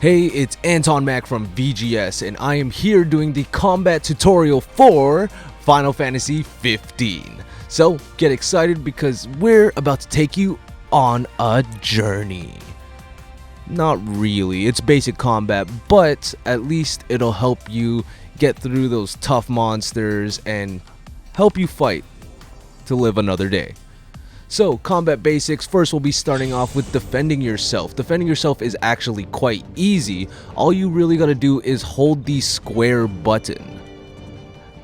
Hey, it's Anton Mac from VGS, and I am here doing the combat tutorial for Final Fantasy 15. So, get excited because we're about to take you on a journey. Not really, it's basic combat, but at least it'll help you get through those tough monsters and help you fight to live another day. So, combat basics, first we'll be starting off with defending yourself. Defending yourself is actually quite easy. All you really gotta do is hold the square button.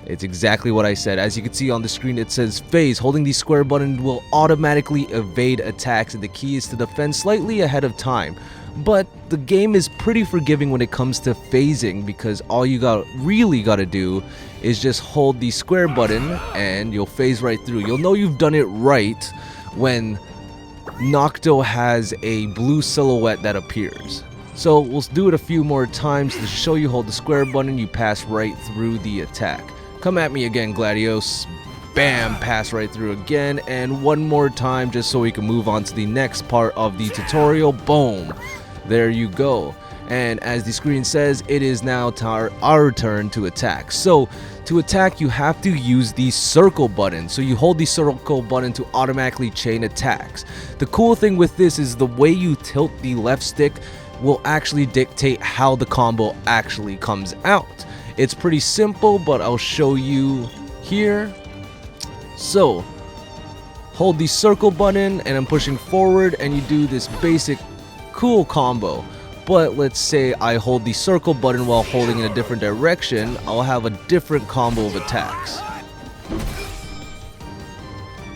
It's exactly what I said. As you can see on the screen, it says phase. Holding the square button will automatically evade attacks, and the key is to defend slightly ahead of time. But the game is pretty forgiving when it comes to phasing, because all you really gotta do is just hold the square button and you'll phase right through. You'll know you've done it right when Noctis has a blue silhouette that appears. So we'll do it a few more times to show you. Hold the square button, you pass right through the attack. Come at me again, Gladiolus. Bam, pass right through again, and one more time just so we can move on to the next part of the tutorial. Boom, there you go. And as the screen says, it is now our turn to attack. So to attack, you have to use the circle button. So you hold the circle button to automatically chain attacks. The cool thing with this is the way you tilt the left stick will actually dictate how the combo actually comes out. It's pretty simple, but I'll show you here. So hold the circle button and I'm pushing forward and you do this basic cool combo. But let's say I hold the circle button while holding in a different direction, I'll have a different combo of attacks.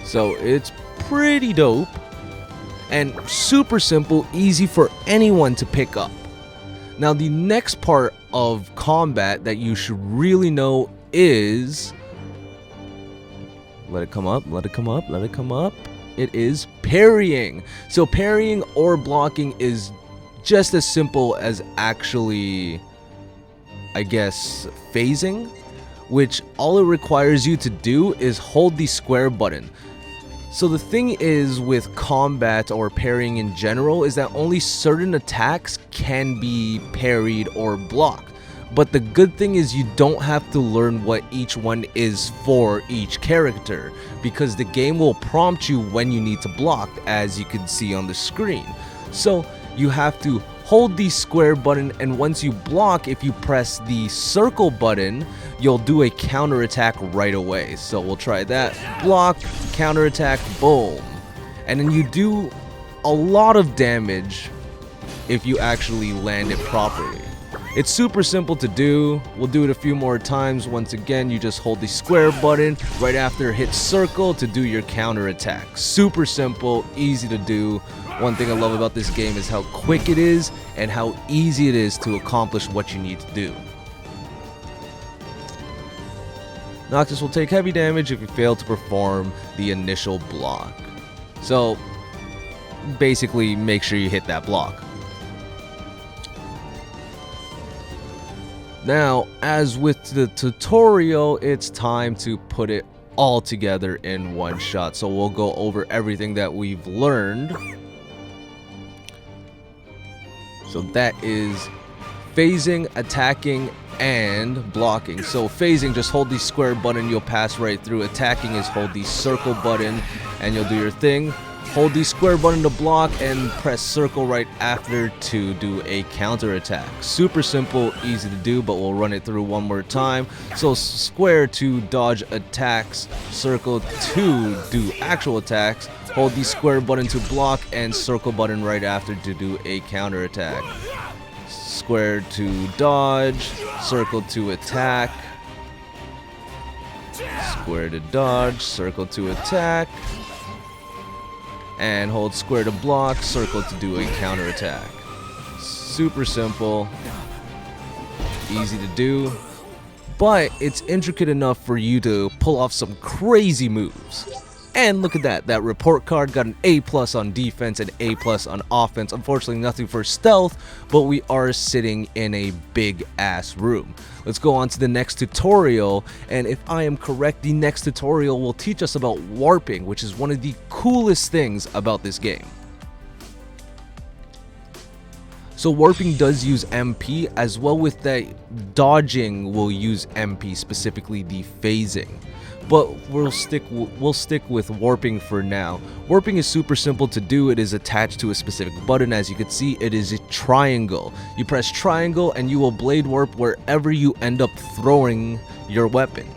So it's pretty dope and super simple, easy for anyone to pick up. Now the next part of combat that you should really know is, let it come up, let it come up, let it come up. It is parrying. So parrying or blocking is just as simple as actually, I guess, phasing, which all it requires you to do is hold the square button. So the thing is with combat or parrying in general is that only certain attacks can be parried or blocked. But the good thing is you don't have to learn what each one is for each character, because the game will prompt you when you need to block, as you can see on the screen. So you have to hold the square button, and once you block, if you press the circle button, you'll do a counter attack right away. So we'll try that. Block, counter attack, boom. And then you do a lot of damage if you actually land it properly. It's super simple to do. We'll do it a few more times. Once again, you just hold the square button right after hit circle to do your counter attack. Super simple, easy to do. One thing I love about this game is how quick it is and how easy it is to accomplish what you need to do. Noctis will take heavy damage if you fail to perform the initial block. So basically make sure you hit that block. Now, as with the tutorial, it's time to put it all together in one shot. So we'll go over everything that we've learned. So that is phasing, attacking, and blocking. So phasing, just hold the square button, you'll pass right through. Attacking is hold the circle button and you'll do your thing. Hold the square button to block and press circle right after to do a counter attack. Super simple, easy to do, but we'll run it through one more time. So square to dodge attacks, circle to do actual attacks, hold the square button to block, and circle button right after to do a counter attack. Square to dodge, circle to attack, square to dodge, circle to attack, and hold square to block, circle to do a counter attack. Super simple, easy to do, but it's intricate enough for you to pull off some crazy moves. And look at that, that report card got an A+ on defense and A+ on offense. Unfortunately, nothing for stealth, but we are sitting in a big ass room. Let's go on to the next tutorial, and if I am correct, the next tutorial will teach us about warping, which is one of the coolest things about this game. So warping does use MP, as well with that dodging will use MP, specifically the phasing. But we'll stick with warping for now. Warping is super simple to do. It is attached to a specific button. As you can see, it is a triangle. You press triangle and you will blade warp wherever you end up throwing your weapon.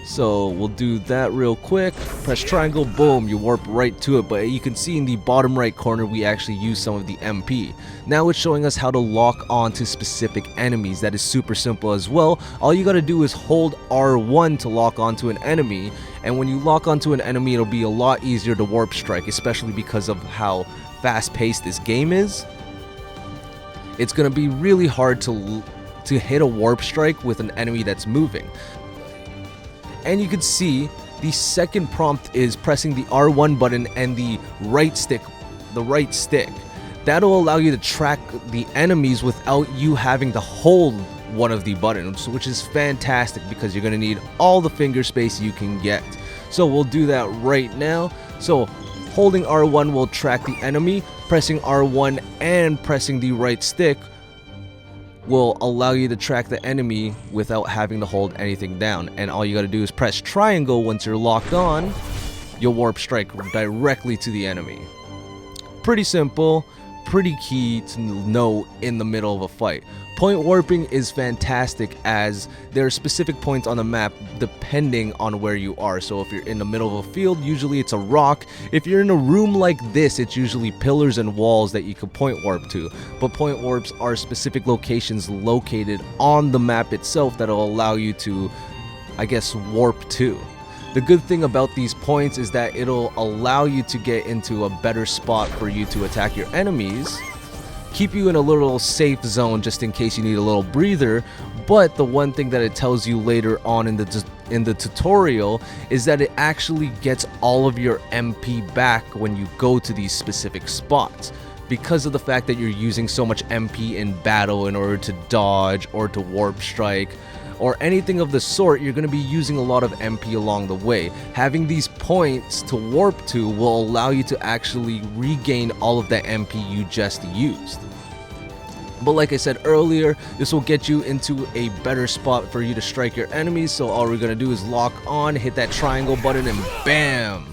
So we'll do that real quick. Press triangle, boom, you warp right to it. But you can see in the bottom right corner we actually use some of the MP. Now it's showing us how to lock on to specific enemies. That is super simple as well. All you gotta do is hold R1 to lock onto an enemy, and when you lock onto an enemy it'll be a lot easier to warp strike, especially because of how fast paced this game is. It's gonna be really hard to hit a warp strike with an enemy that's moving. And you can see the second prompt is pressing the R1 button and the right stick. That'll allow you to track the enemies without you having to hold one of the buttons, which is fantastic because you're going to need all the finger space you can get. So we'll do that right now. So holding R1 will track the enemy, pressing R1 and pressing the right stick will allow you to track the enemy without having to hold anything down. And all you got to do is press triangle. Once you're locked on, you'll warp strike directly to the enemy. Pretty simple, pretty key to know in the middle of a fight. Point warping is fantastic as there are specific points on the map depending on where you are. So if you're in the middle of a field, usually it's a rock. If you're in a room like this, it's usually pillars and walls that you can point warp to. But point warps are specific locations located on the map itself that'll allow you to, I guess, warp to. The good thing about these points is that it'll allow you to get into a better spot for you to attack your enemies, keep you in a little safe zone just in case you need a little breather. But the one thing that it tells you later on in the tutorial is that it actually gets all of your MP back when you go to these specific spots, because of the fact that you're using so much MP in battle in order to dodge or to warp strike or anything of the sort. You're going to be using a lot of MP along the way. Having these points to warp to will allow you to actually regain all of that MP you just used. But like I said earlier, this will get you into a better spot for you to strike your enemies. So all we're going to do is lock on, hit that triangle button, and bam!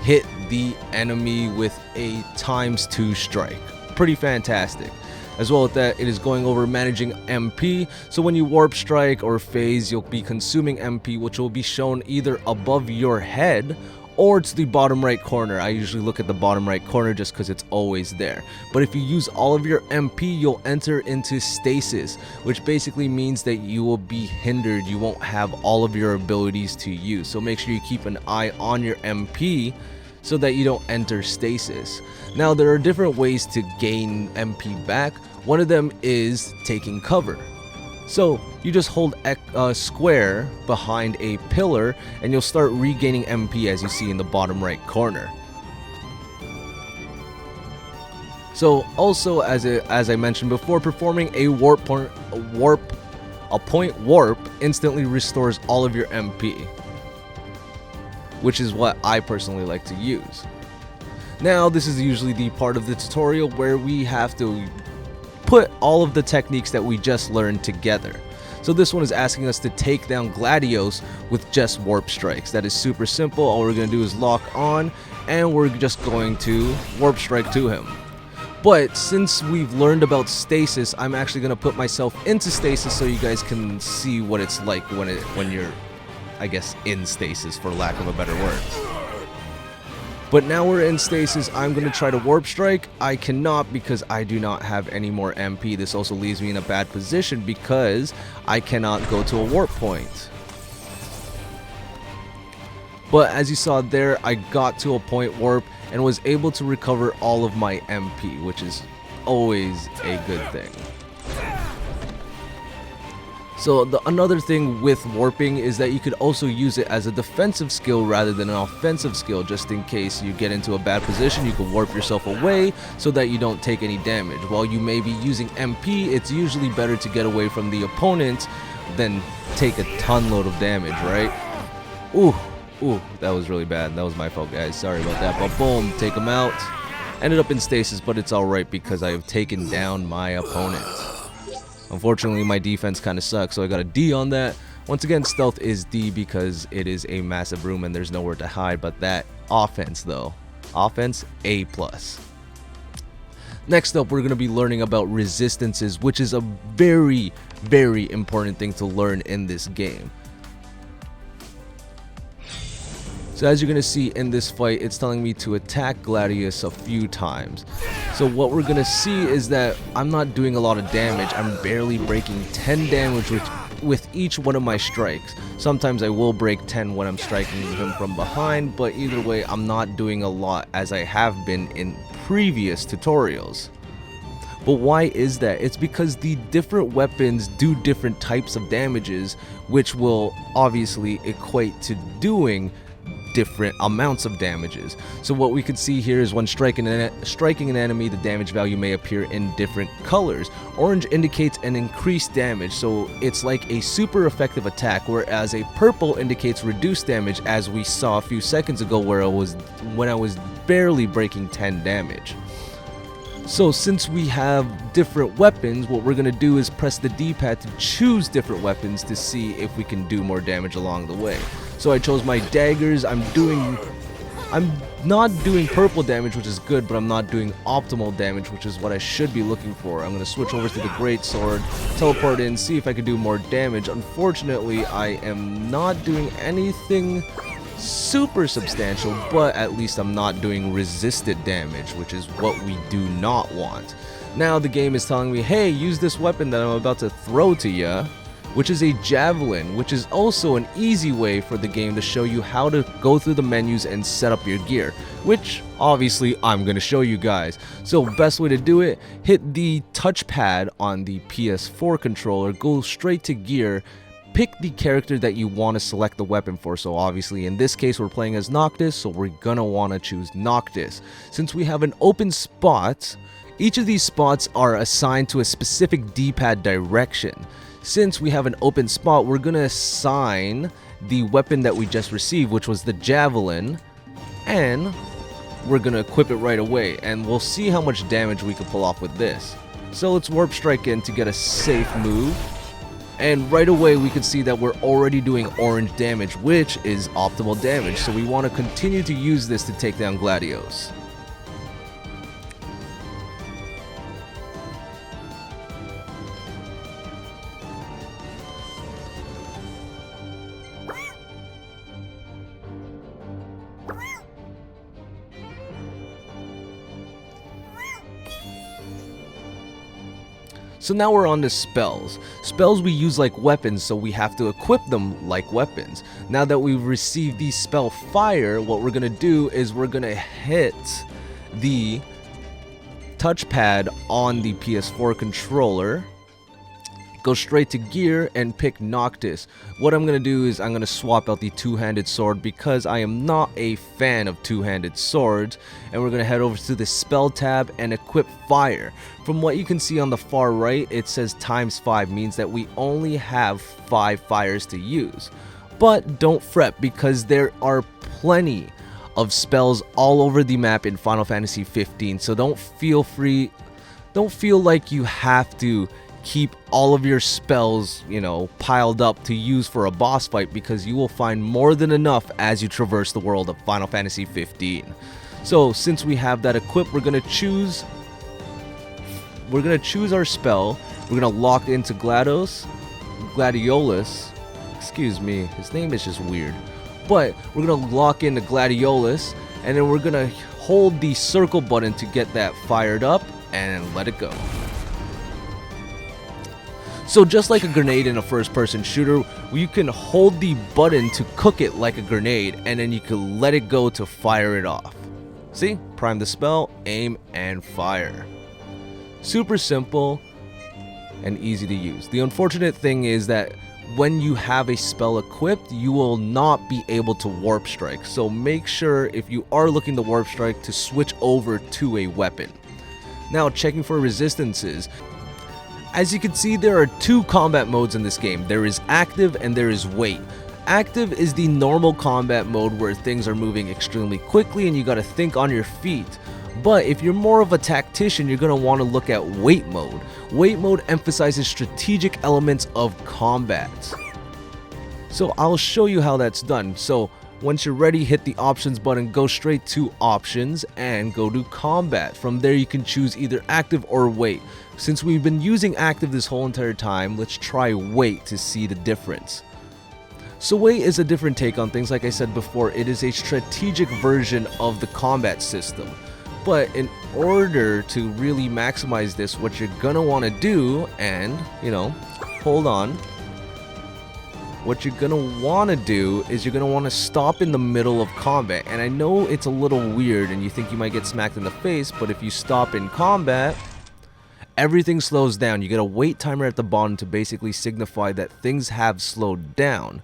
Hit the enemy with a ×2 strike. Pretty fantastic. As well with that, it is going over managing MP. So when you warp strike or phase, you'll be consuming MP, which will be shown either above your head or to the bottom right corner. I usually look at the bottom right corner just because it's always there. But if you use all of your MP, you'll enter into stasis, which basically means that you will be hindered. You won't have all of your abilities to use. So make sure you keep an eye on your MP so that you don't enter stasis. Now there are different ways to gain MP back. One of them is taking cover. So you just hold square behind a pillar and you'll start regaining MP, as you see in the bottom right corner. So also, as I mentioned before, performing a point warp instantly restores all of your MP, which is what I personally like to use. Now, this is usually the part of the tutorial where we have to put all of the techniques that we just learned together. So this one is asking us to take down Gladiolus with just warp strikes. That is super simple. All we're going to do is lock on and we're just going to warp strike to him. But since we've learned about stasis, I'm actually going to put myself into stasis so you guys can see what it's like when you're, I guess, in stasis, for lack of a better word. But now we're in stasis. I'm going to try to warp strike. I cannot because I do not have any more MP. This also leaves me in a bad position because I cannot go to a warp point. But as you saw there, I got to a point warp and was able to recover all of my MP, which is always a good thing. So another thing with warping is that you could also use it as a defensive skill rather than an offensive skill. Just in case you get into a bad position, you can warp yourself away so that you don't take any damage. While you may be using MP, it's usually better to get away from the opponent than take a ton load of damage, right? Ooh, that was really bad. That was my fault, guys. Sorry about that. But boom, take him out. Ended up in stasis, but it's alright because I have taken down my opponent. Unfortunately, my defense kind of sucks, so I got a D on that. Once again, stealth is D because it is a massive room and there's nowhere to hide, but that offense though, offense A+. Next up, we're going to be learning about resistances, which is a very, very important thing to learn in this game. So as you're going to see in this fight, it's telling me to attack Gladiolus a few times. So what we're going to see is that I'm not doing a lot of damage. I'm barely breaking 10 damage with each one of my strikes. Sometimes I will break 10 when I'm striking him from behind, but either way, I'm not doing a lot as I have been in previous tutorials. But why is that? It's because the different weapons do different types of damages, which will obviously equate to doing different amounts of damages. So what we can see here is when striking an enemy, the damage value may appear in different colors. Orange indicates an increased damage, so it's like a super effective attack, whereas a purple indicates reduced damage, as we saw a few seconds ago when I was barely breaking 10 damage. So since we have different weapons, what we're going to do is press the D-pad to choose different weapons to see if we can do more damage along the way. So I chose my daggers. I'm not doing purple damage, which is good, but I'm not doing optimal damage, which is what I should be looking for. I'm going to switch over to the great sword, teleport in, see if I can do more damage. Unfortunately, I am not doing anything super substantial, but at least I'm not doing resisted damage, which is what we do not want. Now the game is telling me, hey, use this weapon that I'm about to throw to you, which is a javelin, which is also an easy way for the game to show you how to go through the menus and set up your gear, which obviously I'm going to show you guys. So best way to do it, hit the touchpad on the PS4 controller, go straight to gear, pick the character that you want to select the weapon for. So obviously in this case we're playing as Noctis, so we're gonna want to choose Noctis. Since we have an open spot, each of these spots are assigned to a specific D-pad direction. Since we have an open spot, we're gonna assign the weapon that we just received, which was the javelin, and we're gonna equip it right away, and we'll see how much damage we can pull off with this. So let's warp strike in to get a safe move. And right away we can see that we're already doing orange damage, which is optimal damage. So we want to continue to use this to take down Gladiolus. So now we're on to spells. Spells we use like weapons, so we have to equip them like weapons. Now that we've received the spell fire, what we're gonna do is we're gonna hit the touchpad on the PS4 controller, go straight to gear and pick Noctis. What I'm gonna do is I'm gonna swap out the two-handed sword because I am not a fan of two-handed swords, and we're gonna head over to the spell tab and equip fire. From what you can see on the far right, it says ×5, means that we only have 5 fires to use. But don't fret, because there are plenty of spells all over the map in Final Fantasy 15, so don't feel like you have to keep all of your spells, piled up to use for a boss fight, because you will find more than enough as you traverse the world of Final Fantasy 15. So since we have that equipped, we're gonna choose our spell. We're gonna lock into Gladiolus. Excuse me, his name is just weird. But we're gonna lock into Gladiolus, and then we're gonna hold the circle button to get that fired up and let it go. So just like a grenade in a first-person shooter, you can hold the button to cook it like a grenade, and then you can let it go to fire it off. See? Prime the spell, aim, and fire. Super simple and easy to use. The unfortunate thing is that when you have a spell equipped, you will not be able to warp strike. So make sure, if you are looking to warp strike, to switch over to a weapon. Now, checking for resistances. As you can see, there are 2 combat modes in this game. There is active and there is wait. Active is the normal combat mode where things are moving extremely quickly and you gotta think on your feet. But if you're more of a tactician, you're going to want to look at wait mode. Wait mode emphasizes strategic elements of combat. So I'll show you how that's done. So once you're ready, hit the options button, go straight to options and go to combat. From there you can choose either active or wait. Since we've been using active this whole entire time, let's try wait to see the difference. So wait is a different take on things. Like I said before, it is a strategic version of the combat system. But in order to really maximize this, what you're gonna want to do, and hold on, what you're gonna want to do is you're gonna want to stop in the middle of combat. And I know it's a little weird and you think you might get smacked in the face, but if you stop in combat, everything slows down. You get a wait timer at the bottom to basically signify that things have slowed down.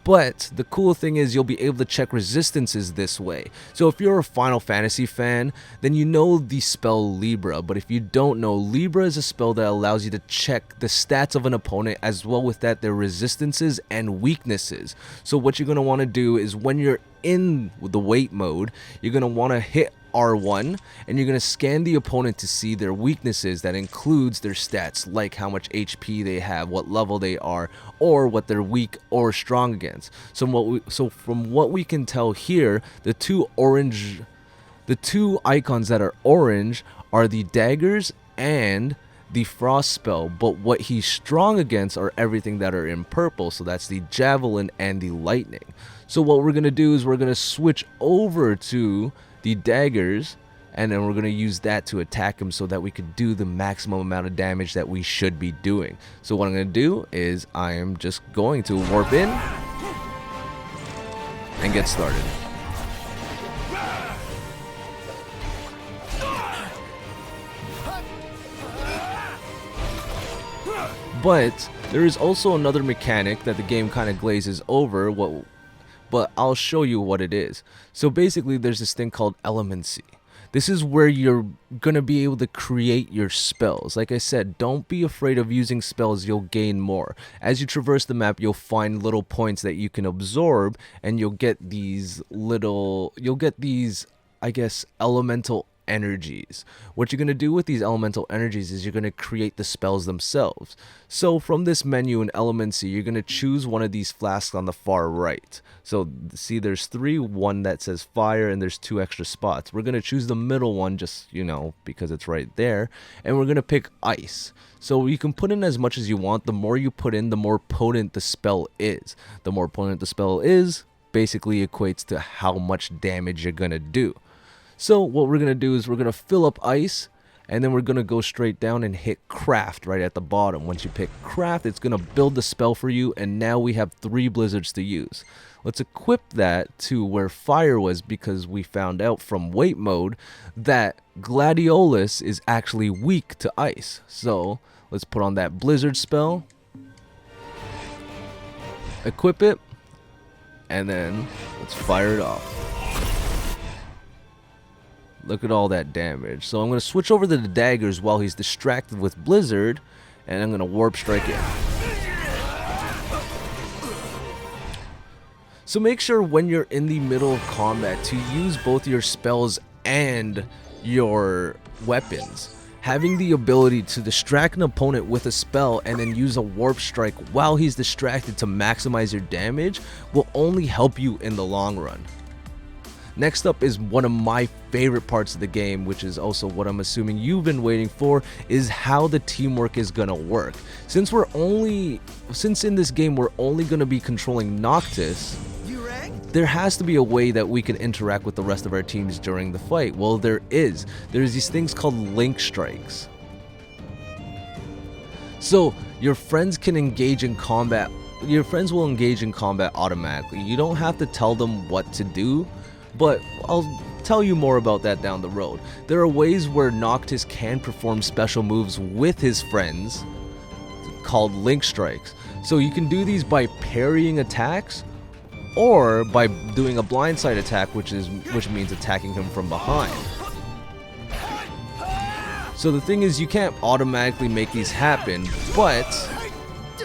But the cool thing is you'll be able to check resistances this way. So if you're a Final Fantasy fan, then you know the spell Libra. But if you don't know, Libra is a spell that allows you to check the stats of an opponent, as well with that their resistances and weaknesses. So what you're going to want to do is when you're in the wait mode, you're going to want to hit R1 and you're going to scan the opponent to see their weaknesses. That includes their stats, like how much HP they have, what level they are, or what they're weak or strong against. So from what we can tell here, the two icons that are orange are the daggers and the frost spell, but what he's strong against are everything that are in purple. So that's the javelin and the lightning. So what we're going to do is we're going to switch over to the daggers, and then we're going to use that to attack him so that we could do the maximum amount of damage that we should be doing. So what I'm going to do is I am just going to warp in and get started. But there is also another mechanic that the game kind of glazes over, but I'll show you what it is. So basically there's this thing called elemancy. This is where you're going to be able to create your spells. Like I said, don't be afraid of using spells, you'll gain more. As you traverse the map, you'll find little points that you can absorb, and you'll get these, I guess, elemental energies. What you're going to do with these elemental energies is you're going to create the spells themselves. So from this menu in Elemancy, you're going to choose one of these flasks on the far right. So see, there's one that says fire, and there's 2 extra spots. We're going to choose the middle one just, because it's right there, and we're going to pick ice. So you can put in as much as you want. The more you put in, the more potent the spell is. The more potent the spell is basically equates to how much damage you're going to do. So what we're going to do is we're going to fill up ice, and then we're going to go straight down and hit craft right at the bottom. Once you pick craft, it's going to build the spell for you, and now we have 3 blizzards to use. Let's equip that to where fire was, because we found out from wait mode that Gladiolus is actually weak to ice. So let's put on that blizzard spell, equip it, and then let's fire it off. Look at all that damage. So I'm going to switch over to the daggers while he's distracted with Blizzard, and I'm going to warp strike in. So make sure when you're in the middle of combat to use both your spells and your weapons. Having the ability to distract an opponent with a spell and then use a warp strike while he's distracted to maximize your damage will only help you in the long run. Next up is one of my favorite parts of the game, which is also what I'm assuming you've been waiting for, is how the teamwork is gonna work. Since in this game we're only gonna be controlling Noctis, there has to be a way that we can interact with the rest of our teams during the fight. Well, there's these things called link strikes. So your friends can engage in combat. Your friends will engage in combat automatically. You don't have to tell them what to do, but I'll tell you more about that down the road. There are ways where Noctis can perform special moves with his friends called link strikes. So you can do these by parrying attacks, or by doing a blindside attack, which means attacking him from behind. So the thing is, you can't automatically make these happen, but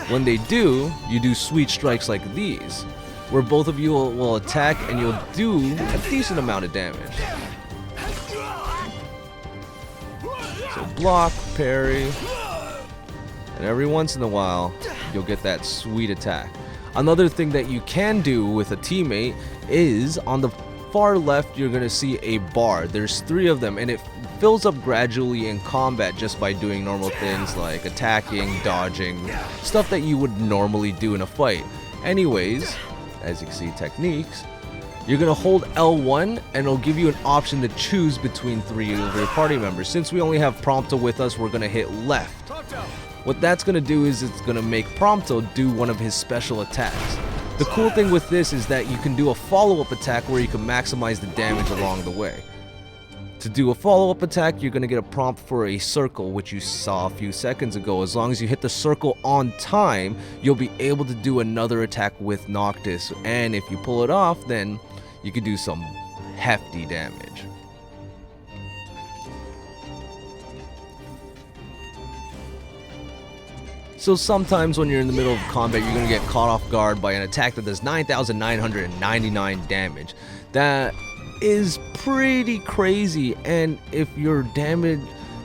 when they do, you do sweet strikes like these, where both of you will attack and you'll do a decent amount of damage. block, parry, and every once in a while, you'll get that sweet attack. Another thing that you can do with a teammate is on the far left, you're going to see a bar. There's 3 of them, and it fills up gradually in combat just by doing normal things like attacking, dodging, stuff that you would normally do in a fight. Anyways, as you can see, techniques, you're going to hold L1 and it'll give you an option to choose between 3 of your party members. Since we only have Prompto with us, we're going to hit left. What that's going to do is it's going to make Prompto do one of his special attacks. The cool thing with this is that you can do a follow-up attack where you can maximize the damage along the way. To do a follow-up attack, you're going to get a prompt for a circle, which you saw a few seconds ago. As long as you hit the circle on time, you'll be able to do another attack with Noctis, and if you pull it off, then you can do some hefty damage. So sometimes when you're in the middle of combat, you're going to get caught off guard by an attack that does 9,999 damage. That is pretty crazy, and if you're damaged,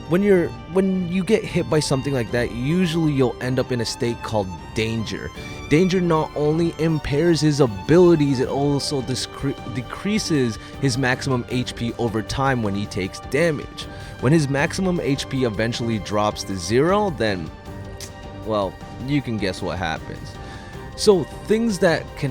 when you get hit by something like that, usually you'll end up in a state called danger. Danger not only impairs his abilities, it also decreases his maximum HP over time when he takes damage. When his maximum HP eventually drops to 0, then, well, you can guess what happens. So things that can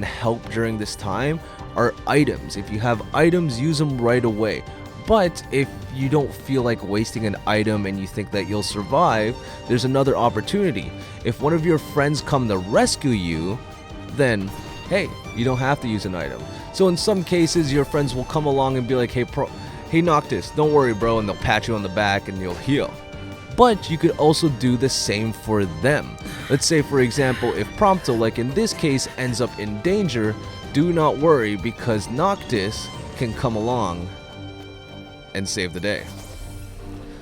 help during this time are items. If you have items, use them right away. But if you don't feel like wasting an item and you think that you'll survive, there's another opportunity. If one of your friends come to rescue you, then hey, you don't have to use an item. So in some cases, your friends will come along and be like, hey Noctis, don't worry bro, and they'll pat you on the back and you'll heal. But you could also do the same for them. Let's say for example, if Prompto, like in this case, ends up in danger, do not worry, because Noctis can come along and save the day.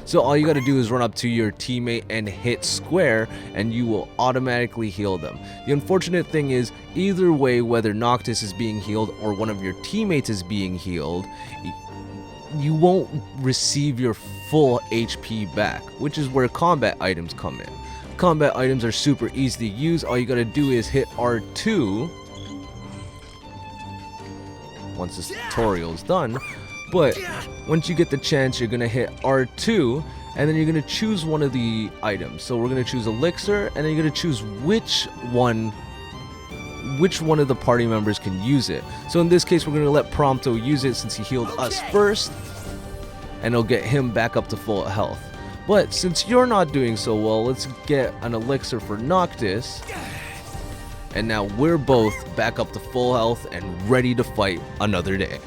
So all you gotta do is run up to your teammate and hit square, and you will automatically heal them. The unfortunate thing is, either way, whether Noctis is being healed or one of your teammates is being healed, you won't receive your full HP back, which is where combat items come in. Combat items are super easy to use. All you gotta do is hit R2 once this tutorial is done, but once you get the chance, you're gonna hit R2 and then you're gonna choose one of the items. So we're gonna choose elixir, and then you're gonna choose which one of the party members can use it. So in this case, we're gonna let Prompto use it since he healed us first, and it'll get him back up to full health. But since you're not doing so well, let's get an elixir for Noctis. And now we're both back up to full health and ready to fight another day.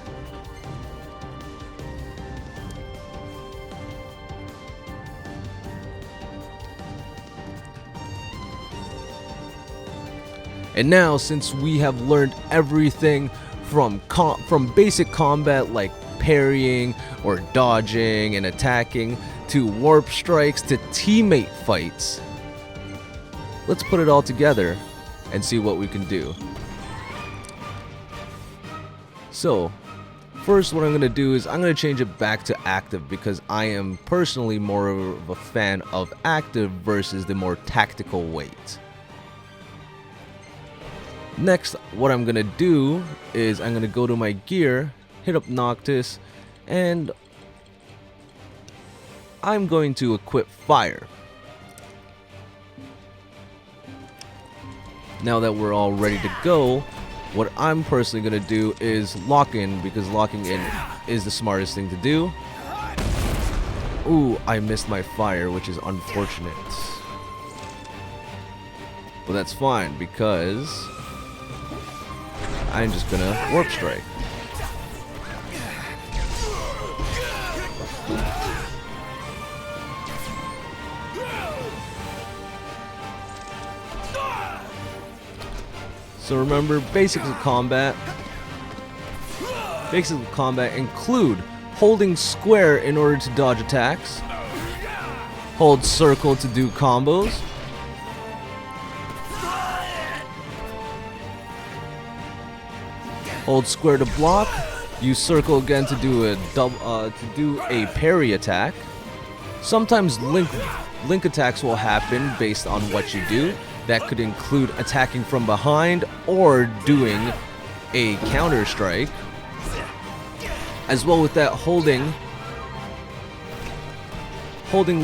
And now, since we have learned everything from basic combat like parrying or dodging and attacking, to warp strikes, to teammate fights, let's put it all together and see what we can do. So first, what I'm going to do is I'm going to change it back to active, because I am personally more of a fan of active versus the more tactical weight. Next, what I'm going to do is I'm going to go to my gear, hit up Noctis, and I'm going to equip fire. Now that we're all ready to go, what I'm personally going to do is lock in, because locking in is the smartest thing to do. Ooh, I missed my fire, which is unfortunate. But that's fine, because I'm just going to warp strike. So remember, basics of combat include holding square in order to dodge attacks, hold circle to do combos, hold square to block, Use circle again to do a parry attack. Sometimes link attacks will happen based on what you do. That could include attacking from behind or doing a counter strike. As well with that, holding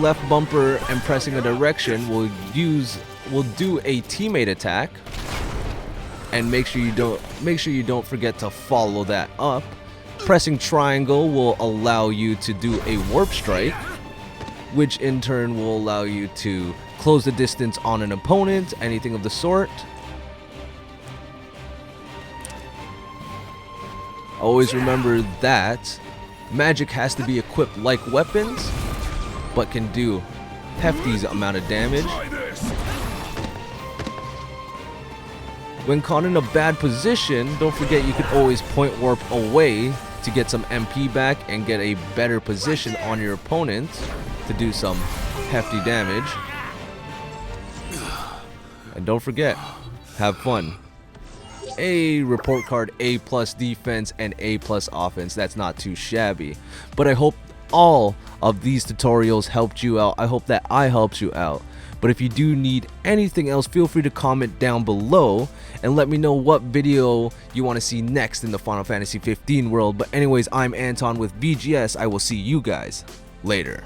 left bumper and pressing a direction will do a teammate attack. And make sure you don't forget to follow that up. Pressing triangle will allow you to do a warp strike, which in turn will allow you to close the distance on an opponent, anything of the sort. Always remember that magic has to be equipped like weapons, but can do hefty amount of damage. When caught in a bad position, don't forget you can always point warp away to get some MP back and get a better position on your opponent to do some hefty damage. And don't forget, have fun. A report card, A+ defense, and A+ offense. That's not too shabby. But I hope all of these tutorials helped you out. I hope that I helped you out. But if you do need anything else, feel free to comment down below and let me know what video you want to see next in the Final Fantasy 15 world. But anyways, I'm Anton with VGS. I will see you guys later.